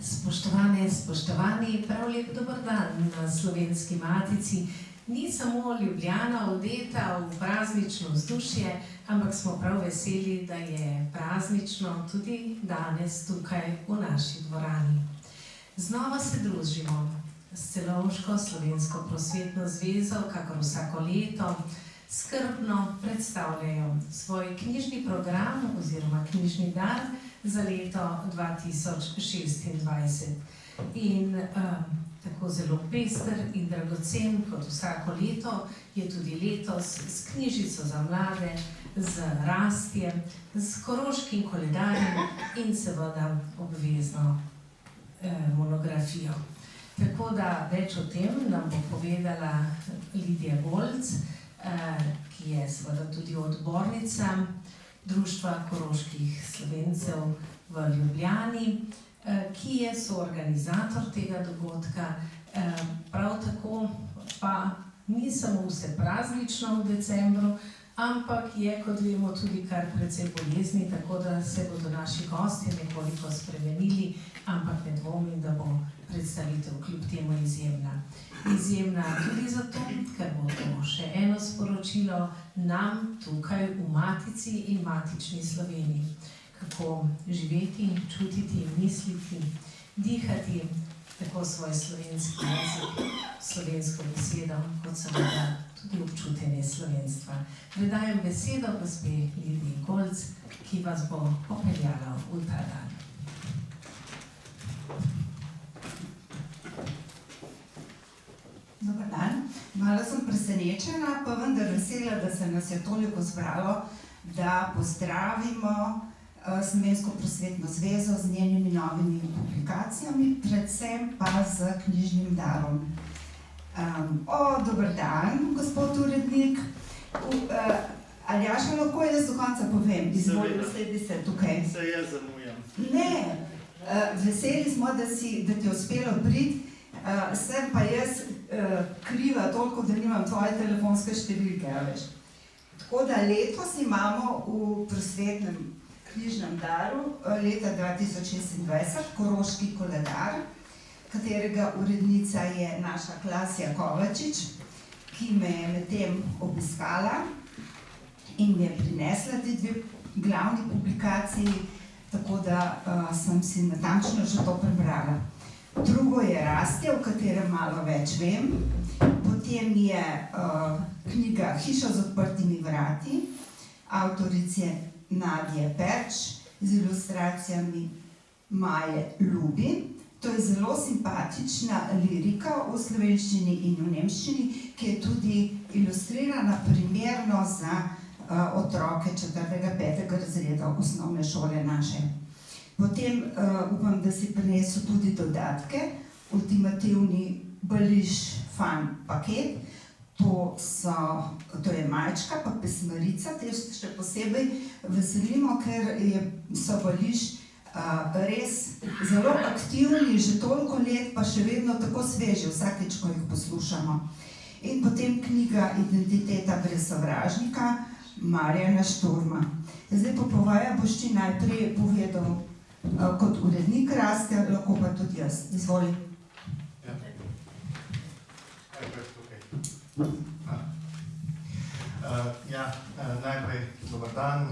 Spoštovane, spoštovani, prav lep dober dan na Slovenski matici. Ni samo Ljubljana odeta v praznično vzdušje, ampak smo prav veseli, da je praznično tudi danes tukaj v naši dvorani. Znova se družimo s Celovško slovensko prosvetno zvezo, kakor vsako leto, skrbno predstavljajo svoj knjižni program oziroma knjižni dar za leto 2026. In tako zelo pester in dragocen kot vsako leto je tudi letos s knjižico za mlade, z Rastjem, s Koroškim koledarjem in seveda obvezno monografijo. Tako da več o tem nam bo povedala Lidija Golc, ki je seveda tudi odbornica Društva koroških Slovencev v Ljubljani, ki je soorganizator tega dogodka. Prav tako pa ni samo vse praznično v decembru, ampak je, kot vemo, tudi kar precej bolezni, tako da se bodo naši gostje nekoliko spremenili, ampak ne dvomim, da bo predstavitev kljub temu izjemna. Izjemna tudi zato, ker bo to še eno sporočilo nam tukaj v Matici in matični Sloveniji. Kako živeti, čutiti, misliti, dihati tako svoj slovenski jezik, slovensko besedo, kot seveda tudi občutenje slovenstva. Predajam besedo gospe Lidiji Golc, ki vas bo popeljala v ta dan. Dobar dan. Malo sem presenečena, pa vendar vesela, da se nas je toliko zbralo, da pozdravimo Slovensko prosvetno zvezo z njenimi novimi publikacijami, predvsem pa z knjižnim darom. Dober dan, gospod urednik. Aljaša, lahko jaz do konca povem? Izvolite, sedi se tukaj. Se jaz zamujam. Ne, veseli smo, da ti je uspelo priti. Sem pa jaz kriva toliko, da nimam tvoje telefonske številke, veš. Tako da letos imamo v prosvetnem knjižnem daru leta 2026 Koroški koledar, katerega urednica je naša Klasja Kovačič, ki me je medtem obiskala in mi je prinesla te dve glavni publikaciji, tako da sem si natančno že to prebrala. Drugo je Rastje, o katerem malo več vem. Potem je knjiga Hiša z odprtimi vrati, avtorice Nadje Perč, z ilustracijami Maje Ljubi. To je zelo simpatična lirika v slovenščini in v nemščini, ki je tudi ilustrirana primerno za otroke 4. 5. razreda osnovne šole naše. Potem upam, da si prinesel tudi dodatke, ultimativni Bališ fan paket. To je majčka pa pesmarica, te še posebej veselimo, ker so Bališ res zelo aktivni, že toliko let, pa še vedno tako sveži, vsakeč, ko jih poslušamo. In potem knjiga Identiteta brez sovražnika, Marjana Šturma. Zdaj pa Povaja boš ti najprej povedal kot urednik Rastja, lahko pa tudi jaz. Izvoli. Najprej dober dan.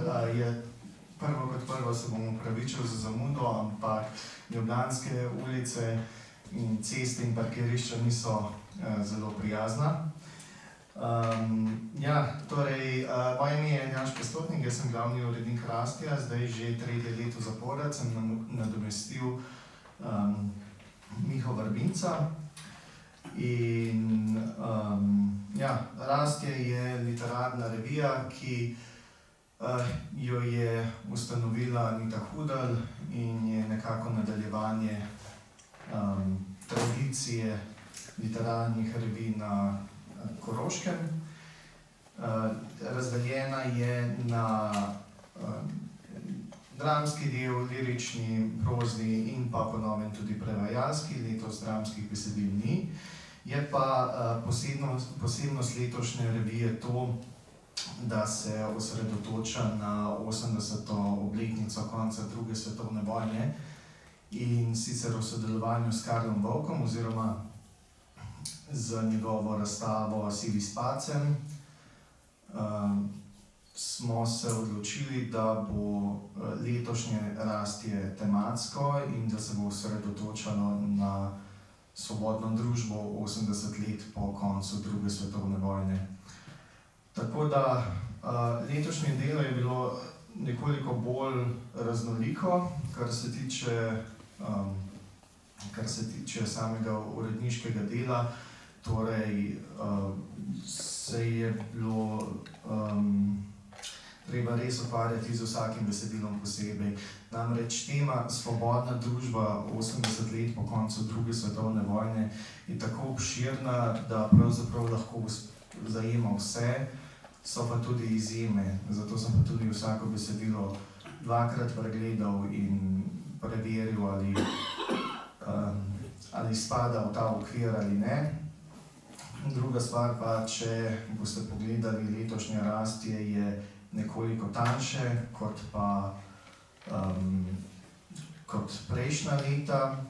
Prvo kot prvo se bom opravičil za zamudo, ampak ljubljanske ulice in ceste in parkirišča niso zelo prijazna. Moje ime je Janš Pestotnik, jaz sem glavni urednik Rastja, zdaj že 3. leto zapored sem nadomestil Miho Vrbinca. In Rastje je literarna revija, ki jo je ustanovila Anita Hudal in je nekako nadaljevanje tradicije literarnih revij na Koroškem. Razdeljena je na dramski del, lirični, prozni in pa po novem tudi prevajalski, letos dramskih besedil ni. Je pa posebnost letošnje revije to, da se osredotoča na 80. obletnico konca druge svetovne vojne in sicer v sodelovanju s Karlom Volkom oziroma z njegovo razstavo Sivi s pacem smo se odločili, da bo letošnje rastje tematsko in da se bo osredotočalo na svobodno družbo 80 let po koncu druge svetovne vojne. Tako da letošnje delo je bilo nekoliko bolj raznoliko, kar se tiče samega uredniškega dela. Torej, se je bilo treba res ukvarjati z vsakim besedilom posebej. Namreč tema svobodna družba 80 let po koncu druge svetovne vojne je tako obširna, da pravzaprav lahko zajema vse, so pa tudi izjeme. Zato sem pa tudi vsako besedilo dvakrat pregledal in preveril, ali spada v ta okvir ali ne. Druga stvar pa, če boste pogledali letošnje rastje, je nekoliko tanjše kot prejšnja leta.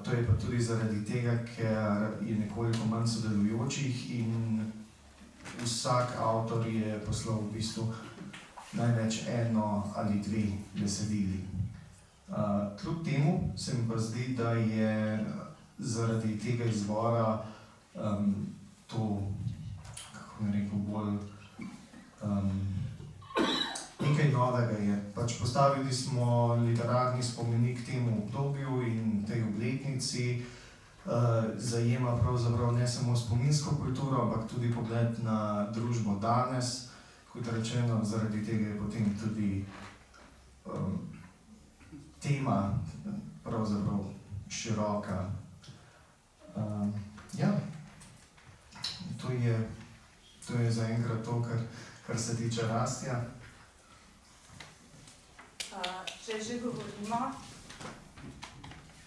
To je pa tudi zaradi tega, ker je nekoliko manj sodelujočih in vsak avtor je poslal v bistvu največ eno ali dve besedili. Kljub temu se mi pa zdi, da je zaradi tega izbora to, kako bi rekel, bolj nekaj novega je. Pač postavili smo literarni spomenik temu obdobju in tej obletnici. Zajema pravzaprav ne samo spominsko kulturo, ampak tudi pogled na družbo danes. Kot rečeno, zaradi tega je potem tudi tema pravzaprav široka. Ja, to je zaenkrat to, kar se tiče rastja. Če že govorimo,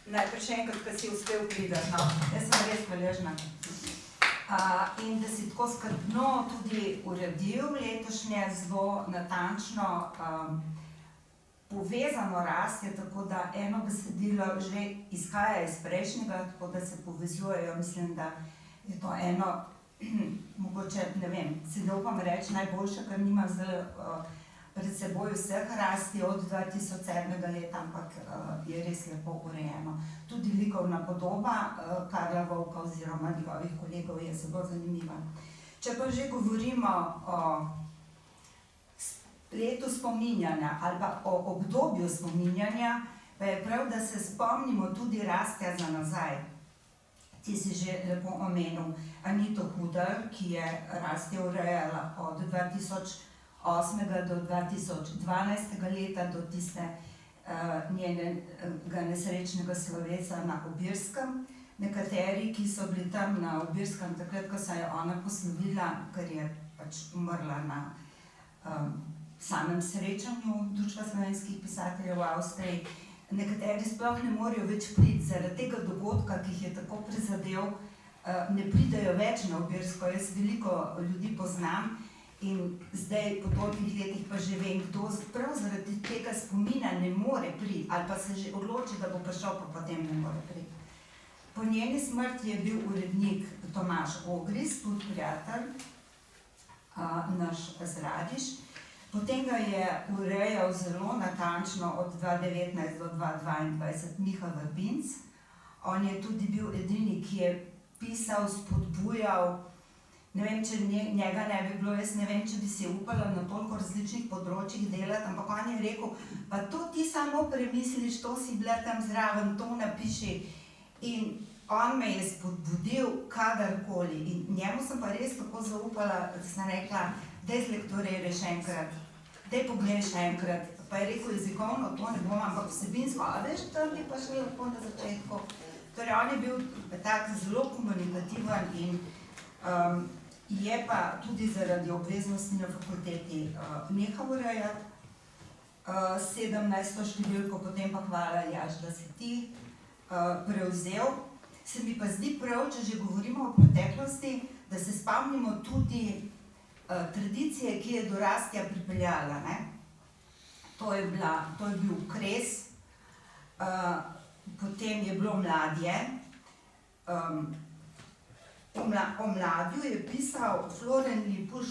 najprej še enkrat, ko si uspel priti, no, jaz sem res hvaležna. In da si tako skrbno tudi uredil letošnje zelo natančno povezano rastje, tako da eno besedilo že izhaja iz prejšnjega, tako da se povezujejo. Mislim, da je to eno, mogoče, ne vem, si ne upam reči najboljše, ker nimam zdaj pred seboj vseh rasti od 2007. leta, ampak je res lepo urejeno. Tudi likovna podoba Karla Volka oziroma njegovih kolegov je zelo zanimiva. Če pa že govorimo o letu spominjanja ali pa o obdobju spominjanja, pa je prav, da se spomnimo tudi rastja za nazaj. Ti si že lepo omenil Anito Hudar, ki je rastje urejala od 2008. do 2012. leta, do tiste njenega nesrečnega slovesa na Obirskem. Nekateri, ki so bili tam na Obirskem takrat, ko se je ona poslovila, ker je pač umrla na samem srečanju Društva slovenskih pisateljev v Avstriji, nekateri sploh ne morejo več priti zaradi tega dogodka, ki jih je tako prizadel, ne pridejo več na Obirsko. Jaz veliko ljudi poznam in zdaj po tolikih letih pa že vem, kdo prav zaradi tega spomina ne more priti ali pa se že odloči, da bo prišel, pa potem ne more priti. Po njeni smrti je bil urednik Tomaž Ogris, tudi prijatelj, naš Zradiš. Potem ga je urejal zelo natančno od 2019 do 2022 Miha Vrbinc. On je tudi bil edini, ki je pisal, spodbujal. Ne vem, če njega ne bi bilo, jaz ne vem, če bi si upala na toliko različnih področjih delati, ampak on je rekel, pa to ti samo premisliš, to si bila tam zraven, to napiši. In on me je spodbudil kadarkoli in njemu sem pa res tako zaupala, da sem rekla, daj zlektoriraj še enkrat, daj poglej še enkrat. Pa je rekel, jezikovno to ne bom, ampak vsebinsko, a veš, tam je pa še lahko na začetku. Torej, on je bil tak zelo komunikativen in je pa tudi zaradi obveznosti na fakulteti nehal urejati 17. številko, potem pa hvala, Jaž, da si ti prevzel. Se mi pa zdi prav, če že govorimo o preteklosti, da se spomnimo tudi tradicije, ki je do rastja pripeljala. To je bil Kres, Potem je bilo Mladje. O Mladju je pisal Floren Lipuš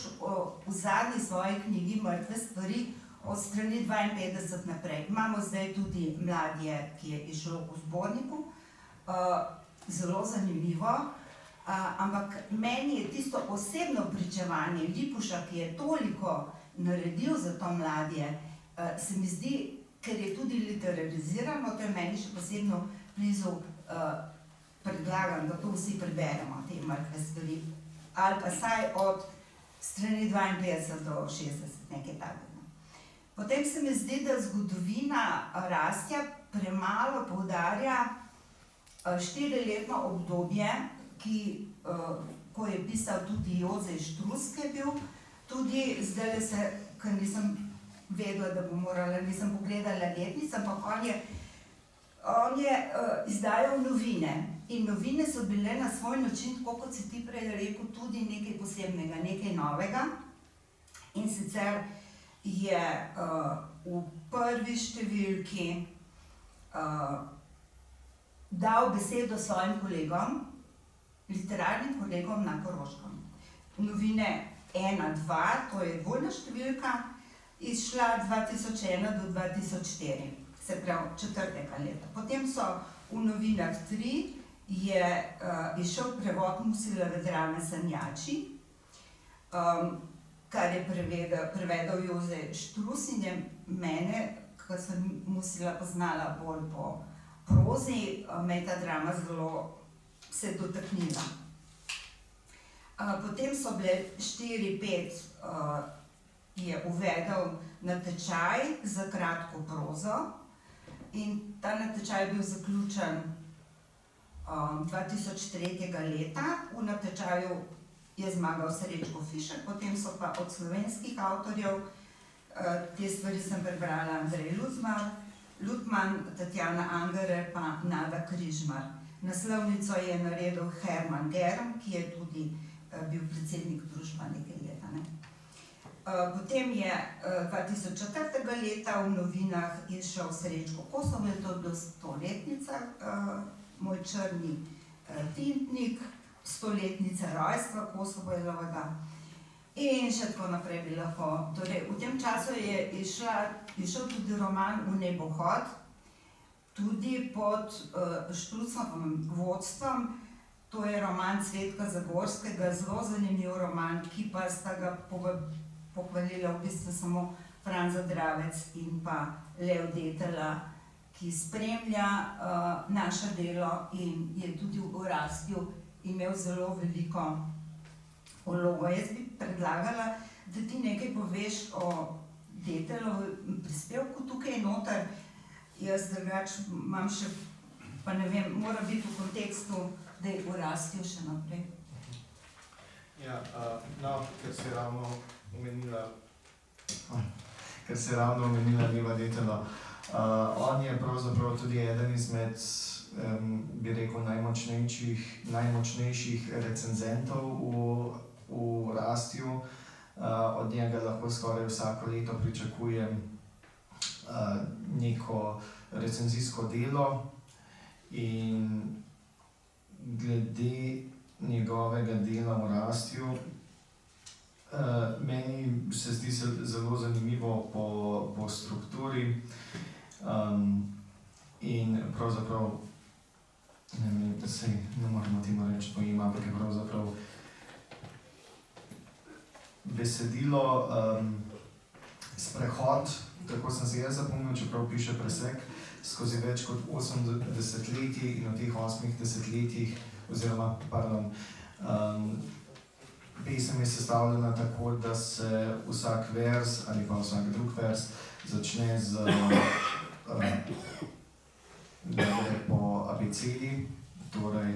v zadnji svoji knjigi Mrtve stvari od strani 52 naprej. Imamo zdaj tudi Mladje, ki je izšel v zborniku. Zelo zanimivo. Ampak meni je tisto osebno pričevanje Lipuša, ki je toliko naredil za to Mladje, se mi zdi, ker je tudi literarizirano, to je meni še posebno blizu, predlagam, da to vsi preberemo, te Mrtve stvari, ali pa saj od strani 52 do 60, nekaj takega. Potem se mi zdi, da zgodovina Rastja premalo poudarja 4-letno obdobje, ko je pisal tudi Jože Štrus, ki je bil, tudi zdaj se, ker nisem vedela, da bo morala, nisem pogledala letnic, ampak on je izdajal novine. In novine so bile na svoj način, tako kot si ti prej rekel, tudi nekaj posebnega, nekaj novega. In sicer je v prvi številki dal besedo svojim kolegom, literarnim kolegom na Koroškem. Novine 1-2, to je dvojna številka, izšla 2001 do 2004, se pravi 4. leta. Potem so v novinah 3 je izšel prevod Musilove drame Sanjači, kar je prevedel Jože Štrus in je mene, ko sem Musila poznala bolj po prozi, me je ta drama zelo se dotaknila. Potem so bile 4-5, je uvedel natečaj za kratko prozo in ta natečaj je bil zaključen 2003. leta. V natečaju je zmagal Srečko Fišer, potem so pa od slovenskih avtorjev, te stvari sem prebrala Andrej Lutman, Tatjana Angerer pa Nada Križmar. Naslovnico je naredil Herman Germ, ki je tudi bil predsednik društva nekaj leta. Potem je 2004. leta v novinah izšel Srečko Kosovel, to je bila 100-letnica, Moj črni tintnik, 100-letnica rojstva Kosovelovega in še tako naprej bi lahko. Torej, v tem času je izšel tudi roman V nebohod, tudi pod Štrucovim vodstvom. To je roman Cvetka Zagorskega, zelo zanimiv roman, ki pa sta ga pohvalila v bistvu samo Franza Dravec in pa Lev Detela, ki spremlja naše delo in je tudi v Rastju imel zelo veliko vlogo. Jaz bi predlagala, da ti nekaj poveš o Detelovem prispevku tukaj noter. Jaz drugače imam še, pa ne vem, mora biti v kontekstu, da je v Rastju še naprej. Ja, no, ker se je ravno omenila Leva Detela. On je pravzaprav tudi eden izmed, bi rekel, najmočnejših recenzentov v Rastju. Od njega lahko skoraj vsako leto pričakujem neko recenzijsko delo in glede njegovega dela v Rastju, meni se zdi zelo zanimivo po strukturi in pravzaprav, ne moramo temu reči po ima, ampak je pravzaprav besedilo, sprehod, tako sem se jaz zapomnil, čeprav piše presek, skozi več kot 8 desetletij in v teh 8 desetletjih, oziroma, pesem je sestavljena tako, da se vsak vers ali pa vsak drug vers začne z po abecedi, torej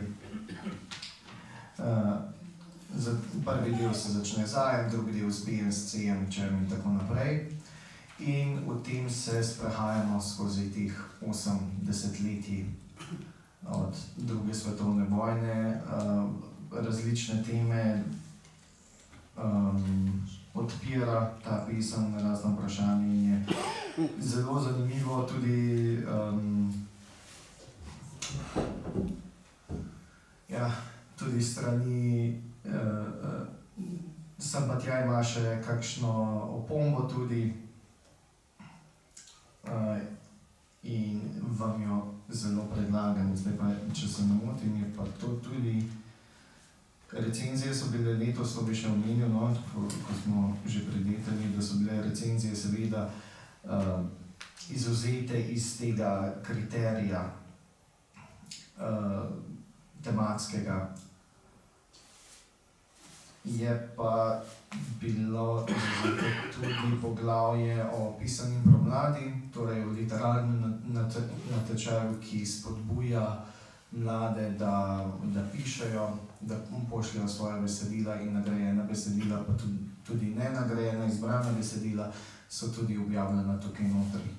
prvi del se začne z A-jem, drugi del z B-jem, s C-jem, Č-jem in tako naprej. In v tem se sprehajamo skozi teh 8 desetletij od druge svetovne vojne, različne teme odpira ta pesem na razne vprašanje in je zelo zanimivo tudi strani sem pa tja ima še kakšno opombo tudi in vam jo zelo predlagam. Zdaj pa, če se ne motim, je pa to tudi recenzije so bile letos, to bi še omenil, no, ko smo že predetali, da so bile recenzije seveda izvzete iz tega kriterija tematskega. Je pa bilo tudi poglavje o pisanju promladi, torej o literarnem natečaju, ki spodbuja mlade, da pišejo, da pošljajo svoja besedila in nagrajena besedila, pa tudi nenagrajena, izbrana besedila so tudi objavljena tukaj notri.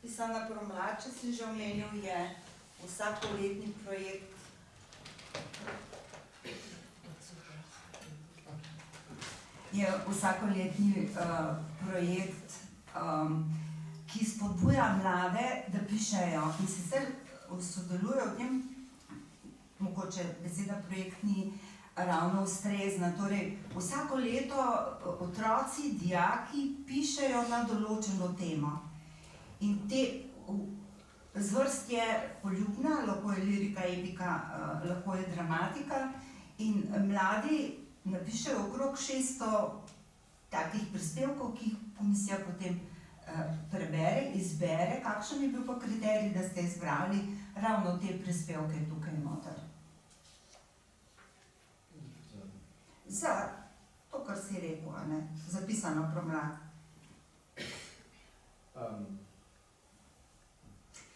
Pisana promlad, če si že omenil, je vsakoletni projekt. Je vsakoletni projekt, ki spodbuja mlade, da pišejo. In sicer sodelujejo v tem, mogoče beseda projekt ni ravno ustrezna. Torej, vsako leto otroci, dijaki pišejo na določeno temo. In te zvrst je poljubna, lahko je lirika, epika, lahko je dramatika. In mladi napišejo okrog 600 takih prispevkov, ki jih komisija potem prebere, izbere. Kakšen je bil pa kriterij, da ste izbrali ravno te prispevke tukaj noter? Za to, kar si rekel, a ne? Za pisano promlad.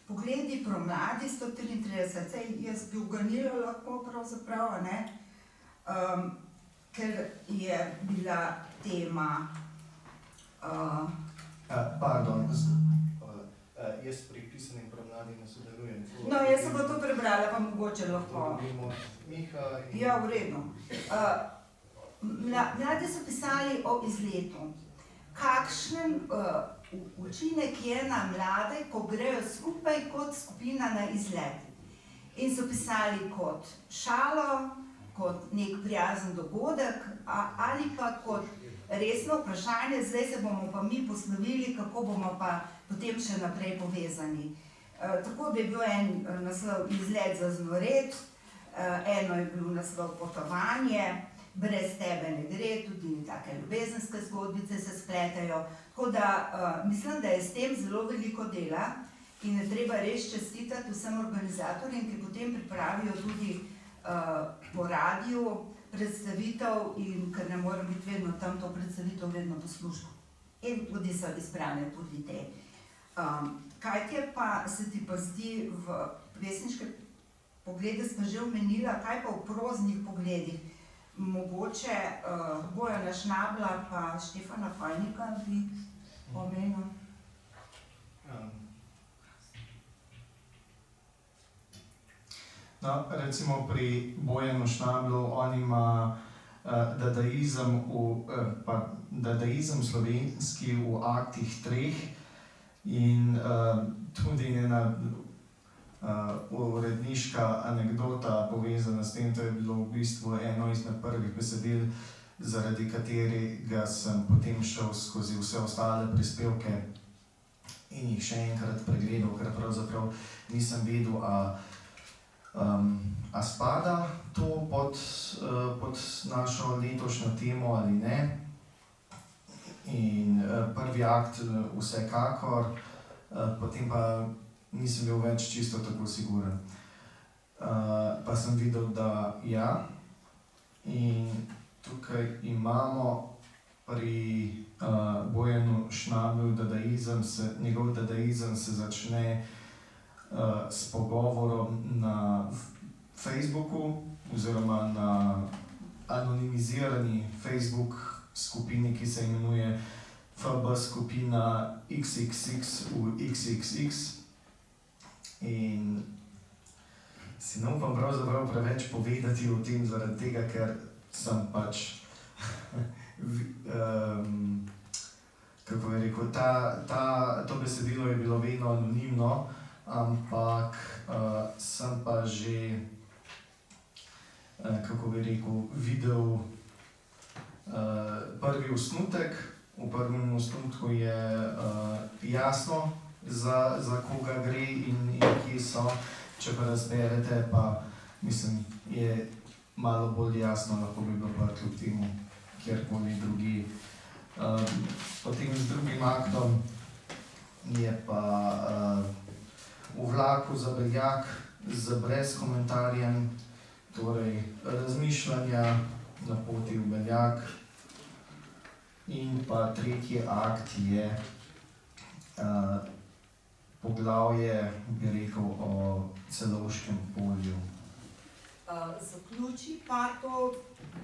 Pogledi promladi 133, saj jaz bi uganila lahko pravzaprav, a ne? Ker je bila tema... Pardon, jaz pri pisanju promladi ne sodelujem. No, jaz sem pa to prebrala, pa mogoče lahko. Ja, v redu. Mladi so pisali o izletu. Kakšen učinek je na mlade, ko grejo skupaj kot skupina na izlet? In so pisali kot šalo, kot nek prijazen dogodek ali pa kot resno vprašanje, zdaj se bomo pa mi poslovili, kako bomo pa potem še naprej povezani. Tako da je bil en naslov izlet za znored, eno je bil naslov potovanje, brez tebe ne gre, tudi take ljubezenske zgodbice se spletajo. Tako da mislim, da je s tem zelo veliko dela in je treba res čestitati vsem organizatorjem, ki potem pripravijo tudi po radiju predstavitev in ker ne mora biti vedno tam to predstavitev vedno poslušal. In tudi so izbrane tudi te. Kaj pa se ti pa zdi v pesniške poglede, smo že omenila, kaj pa v proznih pogledih? Mogoče Bojana Šnabla pa Štefana Fajnika bi omenil? No, recimo pri Bojanu Šnablu, on ima dadaizem slovenski v aktih 3 in tudi ena uredniška anekdota povezana s tem, to je bilo v bistvu eno izmed prvih besedil, zaradi katerega sem potem šel skozi vse ostale prispevke in jih še enkrat pregledal, ker pravzaprav nisem vedel, a spada to pod našo letošnjo temo ali ne. In prvi akt vsekakor, potem pa nisem bil več čisto tako siguren. Pa sem videl, da ja. In tukaj imamo pri Bojanu Šnablu njegov dadaizem se začne s pogovorom na Facebooku oziroma na anonimizirani Facebook skupini, ki se imenuje FB skupina XXX v XXX. In si ne upam pravzaprav preveč povedati o tem zaradi tega, ker sem pač, kako je rekel, to besedilo je bilo vedno anonimno, ampak sem pa že, kako bi rekel, videl prvi osnutek. V prvem osnutku je jasno, za koga gre in kje so. Če pa razberete, pa mislim, je malo bolj jasno, lahko bi bilo pa kljub temu kjerkoli drugi. Potem z drugim aktom je pa v vlaku za Beljak z brez komentarjem, torej razmišljanja na poti v Beljak. In pa tretji akt je poglavje, bi rekel, o Celovškem polju. Zaključi pa to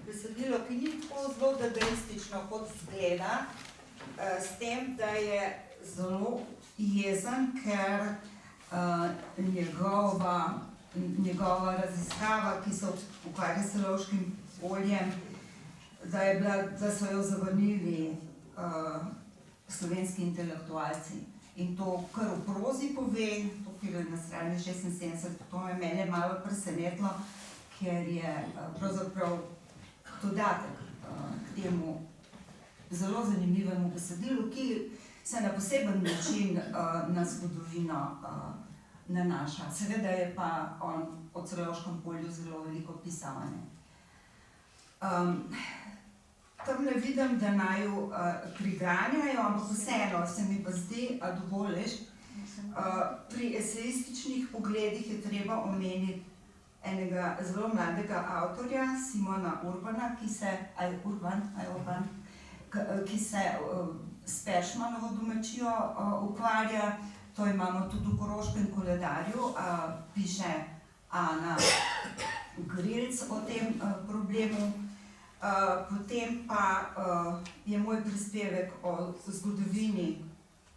besedilo, ki ni tako zelo dadaistično, kot zgleda, s tem, da je zelo jezen, ker njegova raziskava, ki se ukvarja s Celovškim poljem, da so jo zavrnili slovenski intelektualci. In to, kar v prozi pove, to, kar je na strani 76, to me mene malo presenetilo, ker je pravzaprav dodatek k temu zelo zanimivemu besedilu, ki se na poseben način na zgodovino nanaša. Seveda je pa on o Celovškem polju zelo veliko pisal. Tam ne vidim, da naju priganjajo, ampak vseeno se mi pa zdi, a dovoliš, pri esejističnih pogledih je treba omeniti enega zelo mladega avtorja, Simona Urbana, ki se s Peršmanovo domačijo ukvarja. To imamo tudi v Koroškem koledarju, piše Ana Grilc o tem problemu. Potem pa je moj prispevek o zgodovini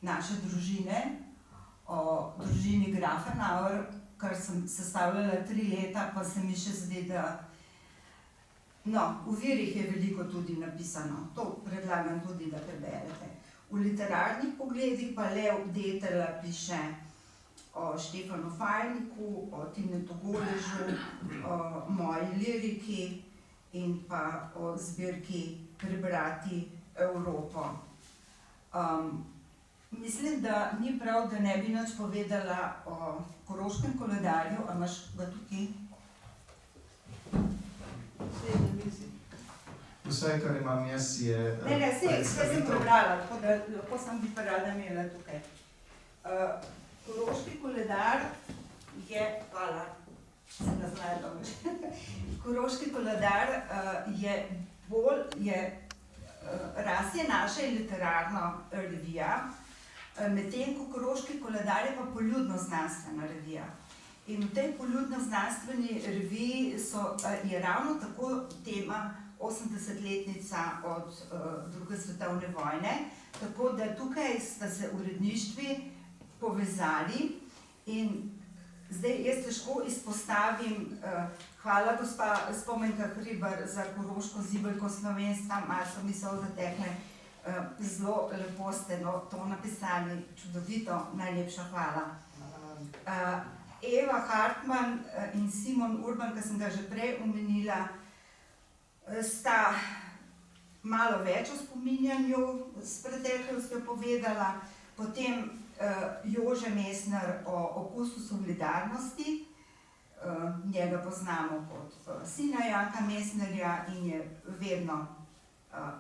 naše družine, o družini Grafenauer, kar sem sestavljala 3 leta, pa se mi še zdi, da v virih je veliko tudi napisano. To predlagam tudi, da preberete. V literarnih pogledih pa Lev Detela piše o Štefanu Fajniku, o Tinetu Goležu, o moji liriki in pa o zbirki Prebrati Evropo. Mislim, da ni prav, da ne bi nič povedala o Koroškem koledarju, a imaš ga tukaj? Vse, kar imam jaz, je... Ne, vse sem prebrala, tako da lahko sem bi pa rada imela tukaj. Koroški koledar je... Hvala. Koroški koledar je Ras je naša literarna revija, medtem ko Koroški koledar je pa poljudno-znanstvena revija. In v tej poljudno-znanstveni reviji je ravno tako tema 80-letnica od druge svetovne vojne, tako da tukaj sta se uredništvi povezali in zdaj jaz težko izpostavim, hvala gospa Spomenka Hribar za Koroško zibelko slovenstva, malo so mi solze tekle, zelo lepo ste to napisali, čudovito, najlepša hvala. Eva Hartmann in Simon Urban, ki sem ga že prej omenila, sta malo več o spominjanju s preteklostjo povedala, potem Jože Mesner o okusu solidarnosti, njega poznamo kot sina Janka Mesnerja in je vedno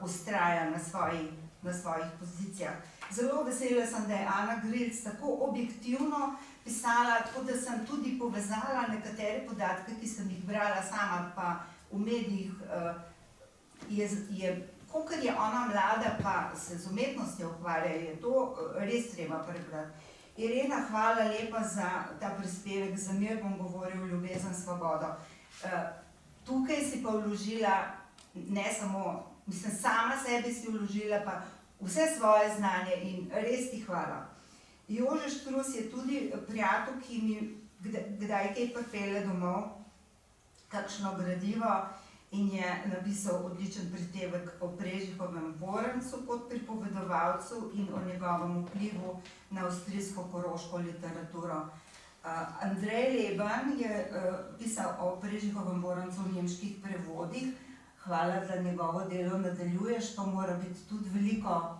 vztraja na svojih pozicijah. Zelo vesela sem, da je Ana Grilc tako objektivno pisala, tako da sem tudi povezala nekatere podatke, ki sem jih brala sama, pa v medijih kolikor je ona mlada, pa se z umetnostjo ukvarja, je to res treba prebrati. Irena, hvala lepa za ta prispevek, za mir bom govoril, ljubezen, svobodo. Tukaj si pa vložila, ne samo, mislim, sama sebi si vložila, pa vse svoje znanje in res ti hvala. Jože Štrus je tudi prijatelj, ki mi kdaj kaj pripelje domov, kakšno gradivo, in je napisal odličen prispevek o Prežihovem Vorancu kot pripovedovalcu in o njegovem vplivu na avstrijsko-koroško literaturo. Andrej Leben je pisal o Prežihovem Borancu v nemških prevodih. Hvala, da njegovo delo nadaljuješ, to mora biti tudi veliko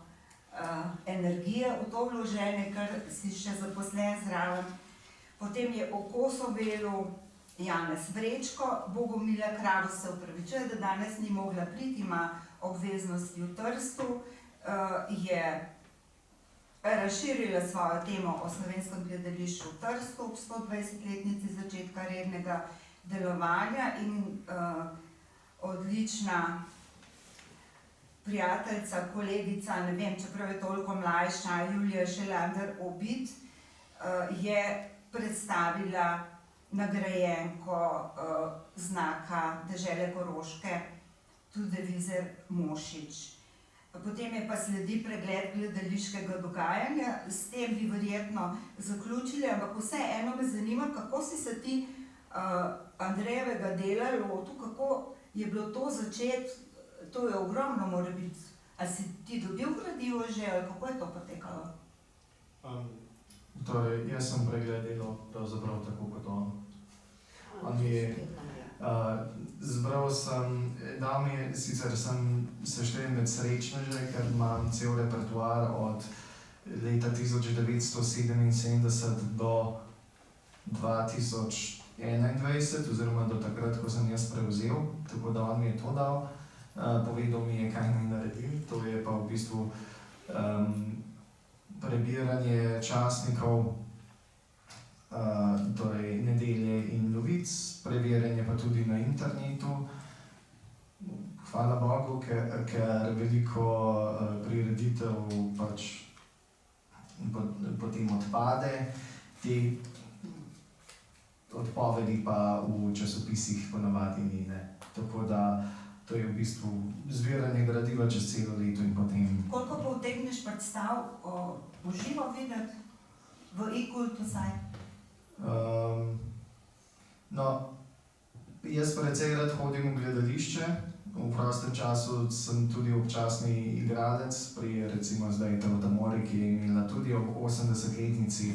energije v to vložene, ker si še zaposlen zraven. Potem je o Kosovelu Janez Vrečko, Bogomila Kravo se upravičuje, da danes ni mogla priti, ima obveznosti v Trstu, je razširila svojo temo o slovenskem gledališču v Trstu ob 120-letnici začetka rednega delovanja in odlična prijateljica, kolegica, ne vem, čeprav je toliko mlajša, Julija Šelander-Obid, je predstavila nagrajenko znaka Dežele Koroške, tudi Vizer Mošič. Potem je pa sledi pregled gledališkega dogajanja, s tem bi verjetno zaključili, ampak vseeno me zanima, kako si se ti Andrejevega dela lotil, kako je bilo to začeti, to je ogromno mora biti. Ali si ti dobil gradivo že, ali kako je to potekalo? Torej, jaz sem pregled delal pravzaprav tako kot on. On mi je zbral sem, dal mi je, sicer sem seštejen med srečneže, ker imam cel repertoar od leta 1977 do 2021, oziroma do takrat, ko sem jaz prevzel, tako da on mi je to dal. Povedal mi je, kaj naj naredim, to je pa v bistvu prebiranje časnikov, torej Nedelje in Novic, preverjanje pa tudi na internetu. Hvala Bogu, ker veliko prireditev pač potem odpade, te odpovedi pa v časopisih ponavadi ni, ne. Tako da to je v bistvu zbiranje gradiva čez celo leto in potem... Koliko pa utegneš predstav v živo videti, v e-kultu saj? No, jaz precej rad hodim v gledališče, v prostem času sem tudi občasni igralec pri recimo zdaj Tavtamori, ki je imela tudi ob 80-letnici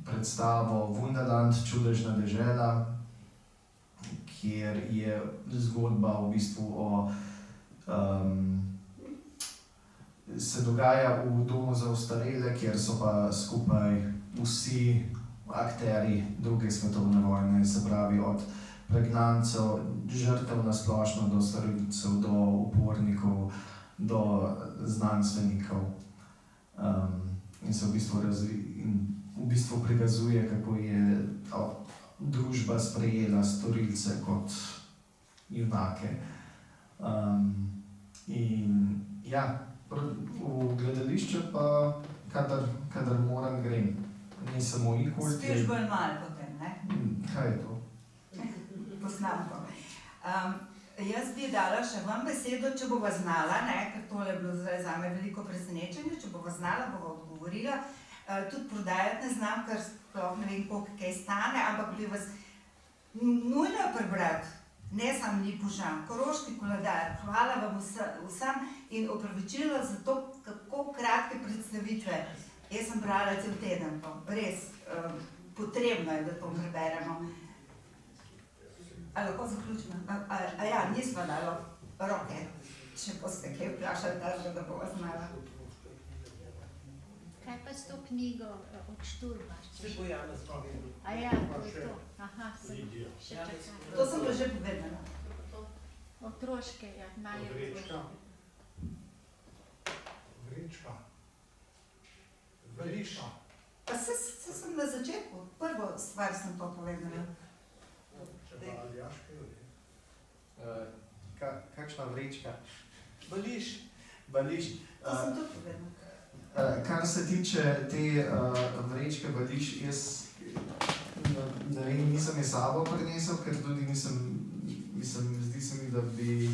predstavo Wunderland, čudežna dežela, kjer je zgodba v bistvu se dogaja v domu za ostarele, kjer so pa skupaj vsi akterji druge svetovne vojne, se pravi od pregnancev, žrtev na splošno, do storilcev, do upornikov, do znanstvenikov. In se v bistvu prikazuje, kako je družba sprejela storilce kot junake. In ja, v gledališče pa, kadar moram, grem. Ni samo e-kult. Spiš bolj malo potem, ne? Kaj je to? Poznam to. Jaz bi dala še vam besedo, če bova znala, ne, ker tole je bilo zdaj zame veliko presenečenje, če bova znala, bova odgovorila. Tudi prodajati ne znam, ker sploh ne vem, koliko kaj stane, ampak bi vas nujno prebrati, ne sam ni požam, Koroški koledar. Hvala vam vsem in opravičilo za to, kako kratke predstavitve. Jaz sem brala cel teden to, res, potrebno je, da to preberemo. A lahko zaključimo? A ja, nismo dalo roke, če boste kaj vprašali, da bova znala. Kaj pa s to knjigo od Šturma? Se bo Janez povedal. A ja, to je to. Aha, sem še čakala. To sem pa že povedala. Otroške, ja, Vrečka. Vrečka. Veliša. Pa se sem na začetku, prvo stvar sem to povedala. Če pa Aljaške, Kakšna vrečka? Veliš. Bališ. To sem tudi povedala. Kar se tiče te vrečke Bališ, jaz ne vem, nisem je sabo prinesel, ker tudi zdi se mi, da bi,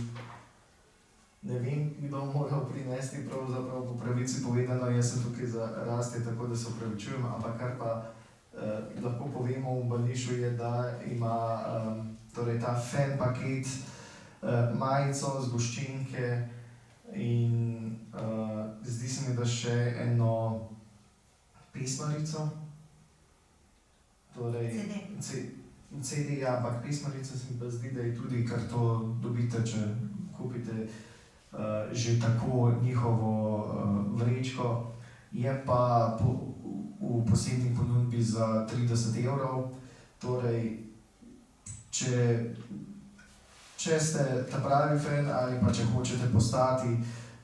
ne vem, bi bom moral prinesti pravzaprav po pravici povedano, jaz sem tukaj za Rastje, tako da se opravičujem, ampak kar pa lahko povemo v Bališu je, da ima torej ta fan paket, majico, zgoščenke in zdi se mi, da še eno pesmarico Torej, CD. CD, ja, ampak pismarica se mi pa zdi, da je tudi, kar to dobite, če kupite že tako njihovo vrečko. Je pa v posebni ponudbi za 30 evrov. Torej, če ste ta pravi fan ali pa če hočete postati,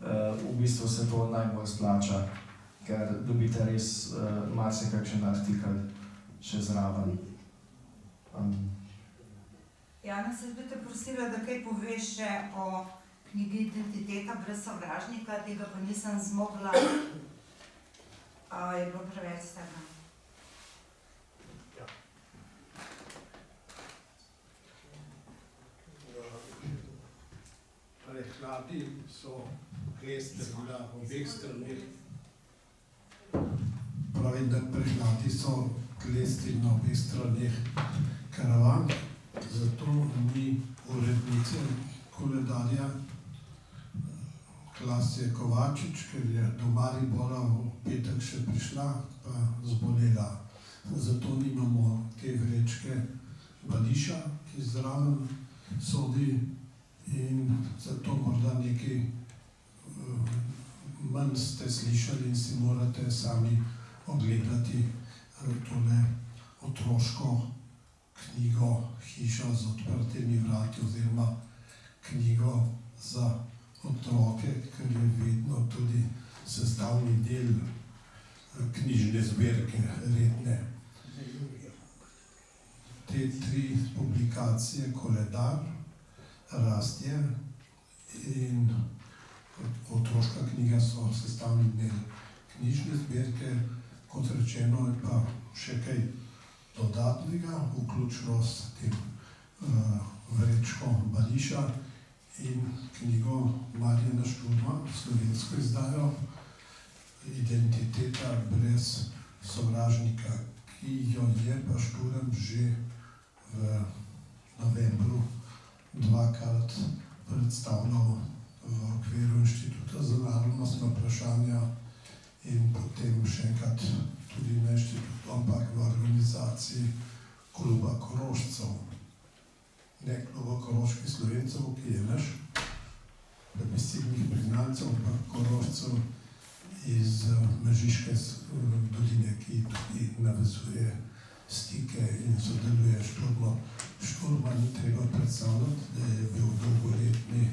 v bistvu se to najbolj splača, ker dobite res marsikakšen artikel še zraven. Jana, se bi te prosila, da kaj poveš še o knjigi Identiteta brez sovražnika, tega pa nisem zmogla. Je bilo preveč vsega. Prehladi so klester na obeh straneh. Pravi, da prehladi so klestri na obeh straneh karavan, zato ni urednice koledarja Klasje Kovačič, ker je do Maribora v petek še prišla, pa zbolela. Zato nimamo te vrečke Bališa, ki zraven sodi, in zato morda nekaj manj ste slišali in si morate sami ogledati tole otroško knjigo Hiša z odprtimi vrati oziroma knjigo za otroke, ker je vedno tudi sestavni del knjižne zbirke redne. Te 3 publikacije, Koledar, Rastje in otroška knjiga so sestavni del knjižne zbirke. Kot rečeno, je pa še kaj dodatnega, vključno s tem vrečko Bališa in knjigo Marjana Šturma, slovensko izdajo Identiteta brez sovražnika, ki jo je pa Šturm že v novembru 2-krat predstavljal v okviru Inštituta za narodnostna vprašanja in potem še enkrat tudi na inštitutu, ampak v organizaciji Kluba Korošcev. Ne Kluba Koroških Slovencev, ki je naš, plebiscitnih priznancev, ampak Korošcev iz Mežiške doline, ki tudi navezuje stike in sodeluje s Šturmom. Šturma ni treba predstavljati, da je bil dolgoletni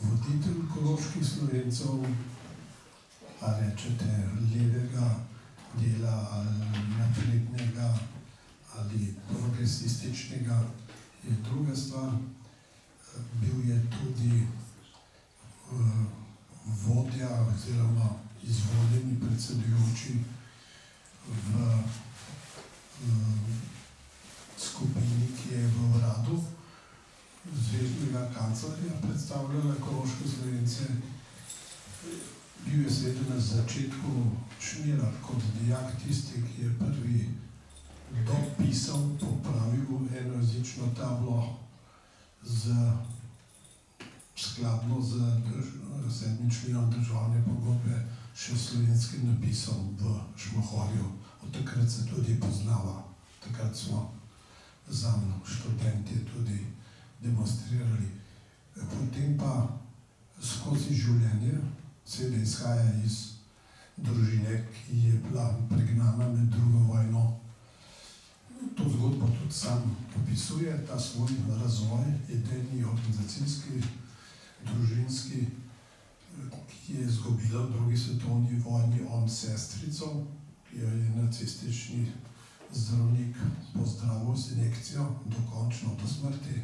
voditelj Koroških Slovencev, a rečete levega dela ali naprednega ali progresističnega, je druga stvar. Bil je tudi vodja oziroma izvoljeni predsedujoči v skupini, ki je v uradu zvezdnega kanclerja predstavljala Koroške Slovence. Bil je seveda na začetku Šmirar kot dijak tisti, ki je prvi dopisal, popravil enojezično tablo skladno z 7. členom državne pogodbe še slovenskim napisom v Šmohorju. Od takrat se tudi poznava. Takrat smo zanj študenti tudi demonstrirali. Potem pa skozi življenje seveda izhaja iz družine, ki je bila pregnana med drugo vojno. To zgodbo tudi sam opisuje, ta svoj razvoj, idejni, organizacijski, družinski, ki je izgubila v drugi svetovni vojni on sestrico, ki jo je nacistični zdravnik pozdravil z injekcijo, dokončno do smrti.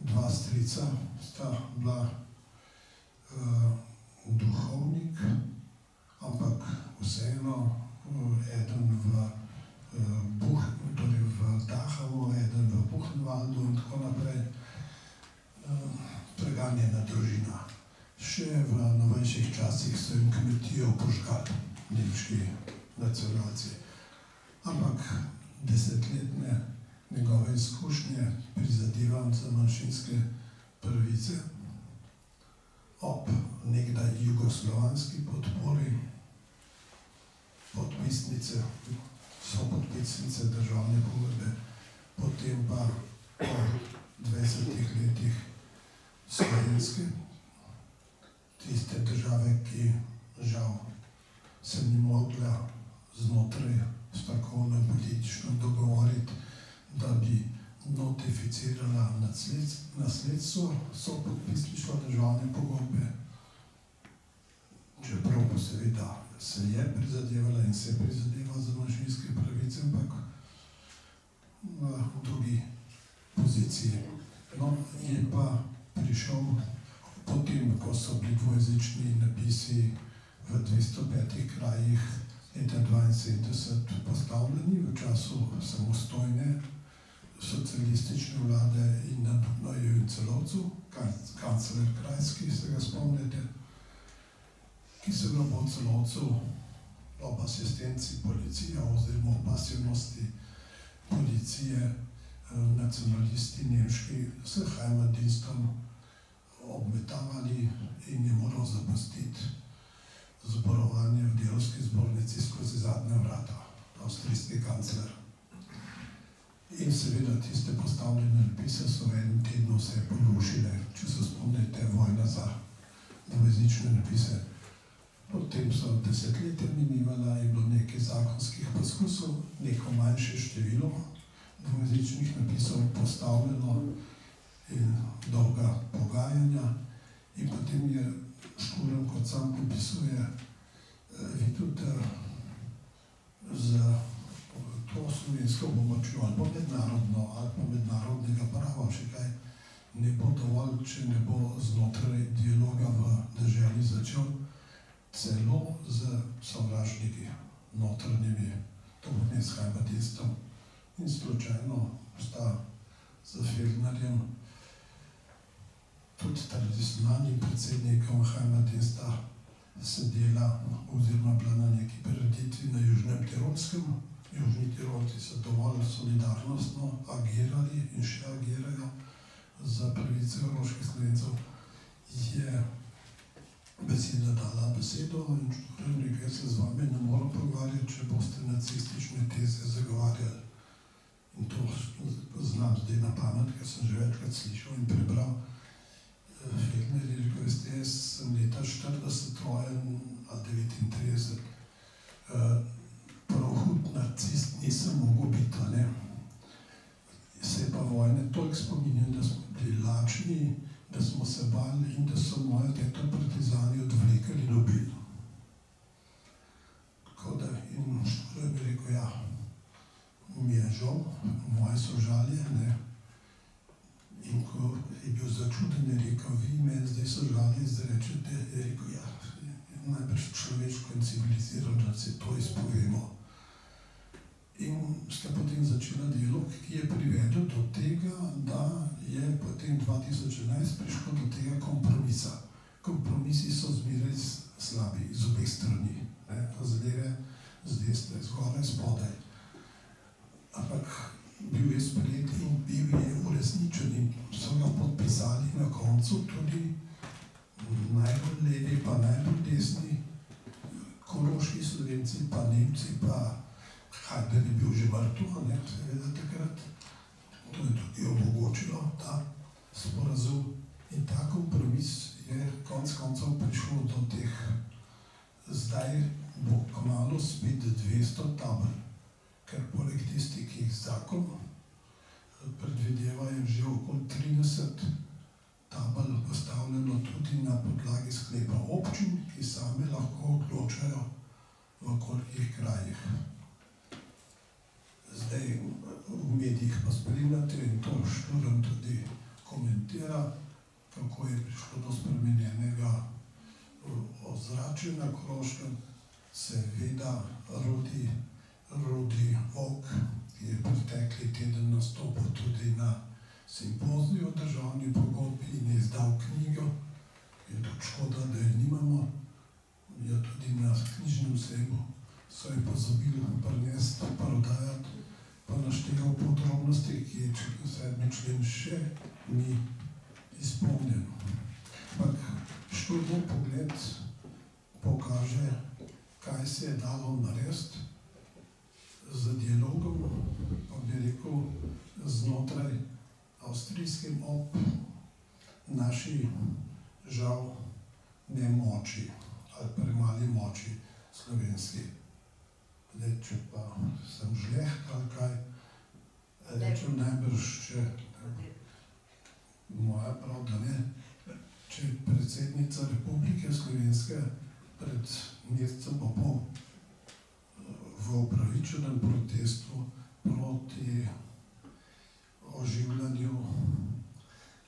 2 strica sta bila duhovnik, ampak vseeno eden v Dachavu, eden v Buchenwaldu in tako naprej. Preganjena družina. Še v novejših časih so jim kmetijo požgali nemški nacionalci. Ampak desetletne njegove izkušnje prizadevanj za manjšinske pravice ob nekdaj jugoslovanski podpori podpisnice so podpisnice podpisnice državne pogodbe, potem pa po 20 letih slovenske, tiste države, ki žal se ni mogla znotraj strokovno in politično dogovoriti, da bi notificirala nasledstvo, so podpisništvo državne pogodbe. Čeprav pa seveda se je prizadevala in se prizadeva za manjšinske pravice, ampak na drugi poziciji. No, je pa prišel potem, ko so bili dvojezični napisi v 205 krajih leta 1972 postavljeni v času samostojne socialistične vlade in na Celovcu, kancler Krajski, se ga spomnite, ki so ga po Celovcu ob asistenci policije oziroma o pasivnosti policije nacionalisti nemški s Heimatdienstom obmetavali in je moral zapustiti zborovanje v delavski zbornici skozi zadnja vrata, avstrijski kancler. In seveda tiste postavljene napise so v enem tednu vse porušile, če se spomnite, vojna za dvojezične napise. Potem so desetletja minivala, je bilo nekaj zakonskih poskusov, neko manjše število dvojezičnih napisov postavljeno in dolga pogajanja. In potem je Šturm, kot sam popisuje, videl, da za to slovensko pomočjo ali pa mednarodnega prava še kaj ne bo dovolj, če ne bo znotraj dialoga v deželi začel celo z sovražniki notranjimi, to pomeni s Heimatdienstom. In slučajno sta z Feldnerjem, tudi tradicionalnim predsednikom Heimatdiensta, sedela oziroma bila na neki prireditvi na Južnem Tirolskem. Južni Tirolci so dovolj solidarnostno agirali in še agirajo za pravice koroških Slovencev. Je beseda dala besedo in Šturm rekel, se z vami ne morem pogovarjati, če boste nacistične teze zagovarjali. In to znam zdaj na pamet, ker sem že večkrat slišal in prebral. Feldner je rekel, veste, jaz sem leta 40 rojen ali 39. Prav hud narcist nisem mogel biti, ne? Se pa vojne toliko spominjam, da smo bili lačni, da smo se bali in da so moje teto partizani odvlekali in ubili. Tako da in Šturm bi rekel, ja, mi je žal, moje so žalje, ne? In ko je bil začuden, je rekel, vi meni zdaj so žalje, zdaj rečete, je rekel, ja, najbrž človeško in civilizirano, da se to izpovemo. In sta potem začela dialog, ki je privedel do tega, da je potem 2011 prišlo do tega kompromisa. Kompromisi so zmeraj slabi iz obeh strani, z leve, z desne, zgoraj, spodaj. Ampak bil je sprejet in bil je uresničen in so ga podpisali na koncu tudi najbolj levi, pa najbolj desni, koroški Slovenci, pa Nemci, pa Hajder je bil že mrtev, ne, seveda takrat. To je tudi omogočilo ta sporazum in ta kompromis je konec koncev prišlo do teh. Zdaj bo kmalu spet 200 tabel, ker poleg tistih, ki jih zakon predvideva, je že okoli 30 tabel postavljeno tudi na podlagi sklepa občin, ki same lahko odločajo v kolikih krajih. Zdaj v medijih pa spremljate in to Šturm tudi komentira, kako je prišlo do spremenjenega ozračja na Koroškem. Seveda Rudi Volk, ki je pretekli teden nastopil tudi na simpoziju o državni pogodbi in je izdal knjigo. Je tudi škoda, da je nimamo. Je tudi na knjižnem sejmu so je pozabili prinesti, prodajati, pa našteval podrobnosti, ki je 7. člen še ni izpolnjen. Ampak Šturmov pogled pokaže, kaj se je dalo narediti z dialogom znotraj avstrijskim ob naši žal nemoči ali premali moči slovenski. Zdaj, če pa sem žleht ali kaj, rečem najbrž, če moja prav, da ne, če je predsednica Republike Slovenske pred mesecem pa pol v upravičenem protestu proti oživljanju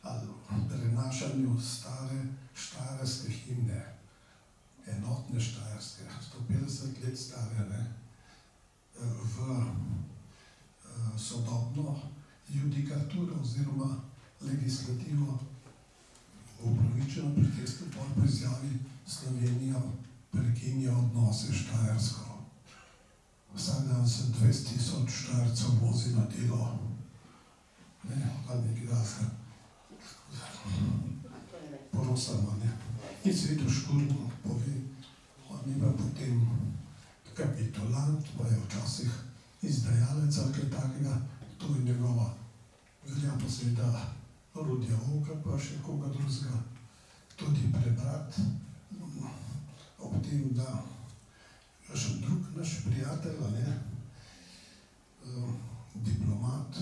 ali prenašanju stare štajerske himne, enotne štajerske, 150 let stare, ne, v sodobno judikaturo oziroma legislativo v upravičenem protestu po izjavi Slovenija prekinja odnose s Štajersko. Vsak dan se 20.000 Štajercev vozi na delo. Ne, ali nekaj razga. Porosamo, ne. In seveda Šturm pove, on ima potem kapitulant, pa je včasih izdajalec ali kaj takega, to je njegova. Velja pa seveda Rudija Volka, pa še koga drugega tudi prebrati. Ob tem, da še drug naš prijatelj, ne, diplomat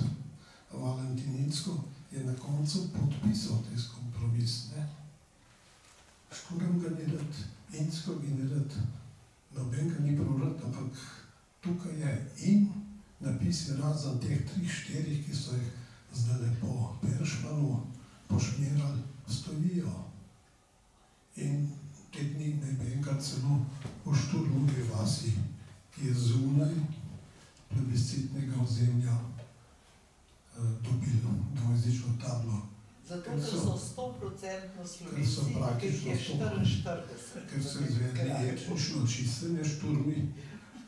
Valentin Incko, je na koncu podpisal tisti kompromis, ne. Šturm ga ni rad, Incko ga ni rad, noben ga ni prav rad, ampak tukaj je in napis je razen teh 3-4, ki so jih zdaj po Peršmanu pošmerali, stojijo. In te dni ne bi enkrat celo v Šturmovi vasi, ki je zunaj plebiscitnega ozemlja, dobili dvojezično tablo. Zato, ker so 100% Slovenci, so praktično ker je 44. Ker so izvedli etnično čistenje Šturmi,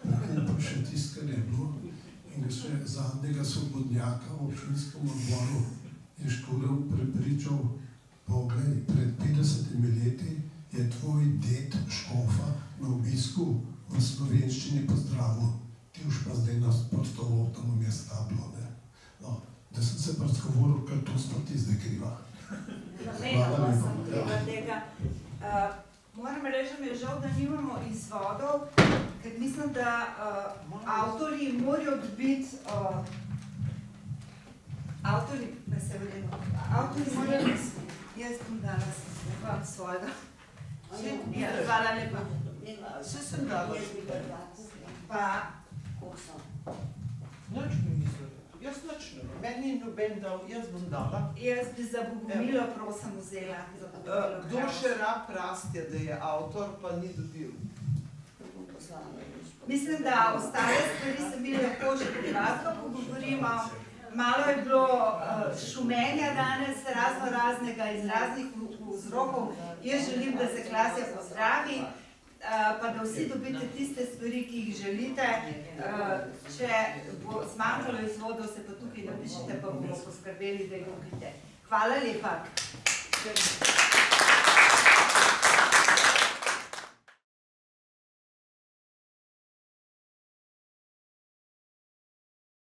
pa še tisto, kar je bilo. In še zadnjega svobodnjaka v občinskem odboru je Šturm prepričal, poglej, pred 50 leti je tvoj ded Škofa na obisku v slovenščini pozdravil, ti už pa zdaj nas prostovoljno je stablo, ne. No, da sem se razgovoril, ker to smo ti zdaj kriva. Namenoma sem kriva tega. Moram reči, da mi je žal, da nimamo izvodov, ker mislim, da avtorji morajo dobiti, avtorji morajo, jaz bom danes vam svojega. Hvala lepa. Vse sem dala. Pa, Nič mi niso. Jaz nič ne. Meni ni noben dal, jaz bom dala. jaz bi za Bogomilo prosim vzela. Kdo še rab rastje, da je avtor, pa ni dobil? Mislim, da ostale stvari se mi lahko že privatno pogovorimo. Malo je bilo šumenja danes, razno raznega iz raznih vzrokov. Jaz želim, da se klasja pozdravi, pa da vsi dobite tiste stvari, ki jih želite. Če bo zmanjkalo izvodov, se pa tukaj napišite, pa bomo poskrbeli, da jih dobite. Hvala lepa.